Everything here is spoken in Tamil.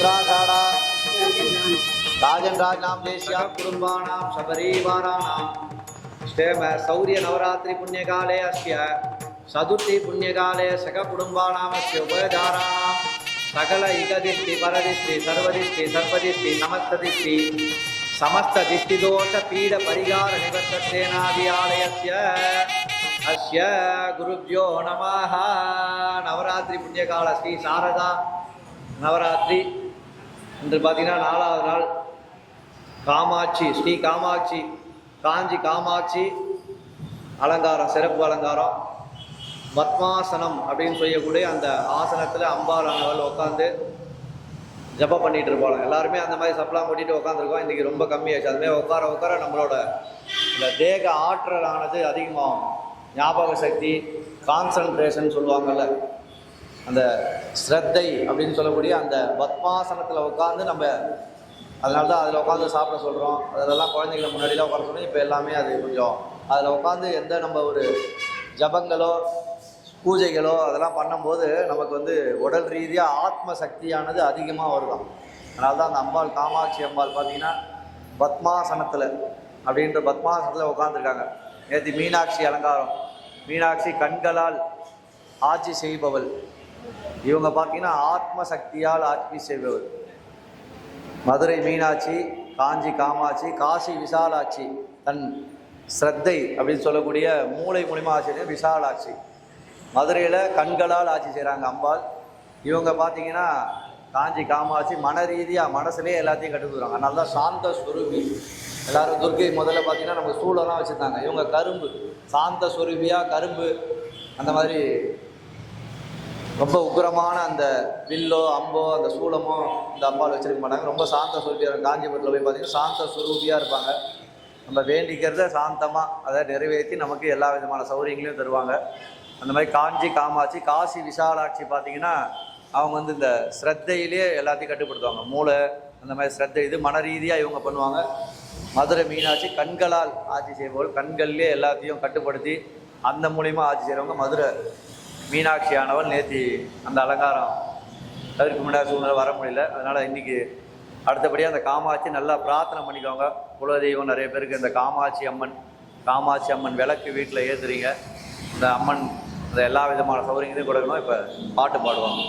उत्तराषाढ़ा राजन राजनाम देश्या कुटुंबानां सपरिवाराणां क्षेम शौर्य नवरात्रि पुण्यकाले अस्य चतुर्थी पुण्यकाले सककुटुंबानामस्य उभयधाराणां सकल इकदिष्टि परदिष्टि सर्वदिष्टि सर्पदिष्टि समस्तदिष्टि समस्त दिष्टिदोष पीड परिहार निवर्ततेनादि आलयस्य अस्य गुरुभ्यो नमः। नवरात्रि पुण्यकाल श्री शारदा नवरात्रि இன்று பார்த்தீங்கன்னா 4வது நாள் காமாட்சி ஸ்ரீ காமாட்சி காஞ்சி காமாட்சி அலங்காரம், சிறப்பு அலங்காரம். பத்மாசனம் அப்படின்னு சொல்லக்கூடிய அந்த ஆசனத்தில் அம்பாலானவள் உட்காந்து ஜபம் பண்ணிட்டு இருப்பாங்க. எல்லாருமே அந்த மாதிரி சப்பலாம் போட்டிட்டு உட்காந்துருக்கோம். இன்றைக்கி ரொம்ப கம்மியாச்சு. அதுமாதிரி உட்கார உட்கார நம்மளோட இந்த தேக ஆற்றலானது அதிகமாகும். ஞாபக சக்தி, கான்சன்ட்ரேஷன் சொல்லுவாங்கள்ல, அந்த ஸ்ரத்தை அப்படின்னு சொல்லக்கூடிய அந்த பத்மாசனத்தில் உட்காந்து நம்ம, அதனால தான் அதில் உட்காந்து சாப்பிட சொல்கிறோம். அதெல்லாம் குழந்தைங்களை முன்னாடிலாம் உட்கார சொன்னோம். இப்போ எல்லாமே அது கொஞ்சம் அதில் உட்காந்து எந்த நம்ம ஒரு ஜபங்களோ பூஜைகளோ அதெல்லாம் பண்ணும்போது நமக்கு வந்து உடல் ரீதியாக ஆத்ம சக்தியானது அதிகமாக வருதான். அதனால தான் அந்த அம்பாள் காமாட்சி அம்பாள் பார்த்திங்கன்னா பத்மாசனத்தில் அப்படின்ற பத்மாசனத்தில் உட்காந்துருக்காங்க. நேற்று மீனாட்சி அலங்காரம். மீனாட்சி கண்களால் ஆட்சி செய்பவள். இவங்க பார்த்தீங்கன்னா ஆத்ம சக்தியால் ஆட்சி செய்பவள். மதுரை மீனாட்சி, காஞ்சி காமாட்சி, காசி விசாலாட்சி. தன் ஸ்ரத்தை அப்படின்னு சொல்லக்கூடிய மூளை மூலிமா ஆட்சி விசாலாட்சி. மதுரையில் கண்களால் ஆட்சி செய்கிறாங்க அம்பாள். இவங்க பார்த்தீங்கன்னா காஞ்சி காமாட்சி மன ரீதியாக மனசுலேயே எல்லாத்தையும் கட்டுக்குறாங்க. அதனால தான் சாந்த ஸ்வரூபி. எல்லோரும் துர்க்கை முதல்ல பார்த்தீங்கன்னா நம்ம சூழலாம் வச்சுருந்தாங்க. இவங்க கரும்பு, சாந்த ஸ்வரூபியாக கரும்பு, அந்த மாதிரி ரொம்ப உக்கிரமான அந்த வில்லோ அம்போ அந்த சூளமோ இந்த அம்பாள் வச்சுருக்க மாட்டாங்க. ரொம்ப சாந்த ஸ்வரூபியாக. காஞ்சிபுரத்தில் போய் பார்த்தீங்கன்னா சாந்த ஸ்வரூபியாக இருப்பாங்க. நம்ம வேண்டிக்கிறத சாந்தமாக அதை நிறைவேற்றி நமக்கு எல்லா விதமான சௌகரியங்களையும் தருவாங்க. அந்த மாதிரி காஞ்சி காமாட்சி, காசி விசாலாட்சி பார்த்திங்கன்னா அவங்க வந்து இந்த ஸ்ரத்தையிலே எல்லாத்தையும் கட்டுப்படுத்துவாங்க. மூளை அந்த மாதிரி ஸ்ரத்தை இது மன ரீதியாக இவங்க பண்ணுவாங்க. மதுரை மீனாட்சி கண்களால் ஆட்சி செய்பவர்கள். கண்கள்லேயே எல்லாத்தையும் கட்டுப்படுத்தி அந்த மூலிமா ஆட்சி செய்கிறவங்க மதுரை மீனாட்சி ஆனவள். நேற்று அந்த அலங்காரம் தவிர்க்க முடியாத சூழ்நிலை வர முடியல. அதனால் இன்றைக்கி அடுத்தபடியாக அந்த காமாட்சி நல்லா பிரார்த்தனை பண்ணிக்கோங்க. குலதெய்வம் நிறைய பேருக்கு இந்த காமாட்சி அம்மன் விளக்கு வீட்டில் ஏற்றுறீங்க. இந்த அம்மன் இந்த எல்லா விதமான சௌகரியங்களையும் கொடுக்கணும். இப்போ பாட்டு பாடுவாங்க.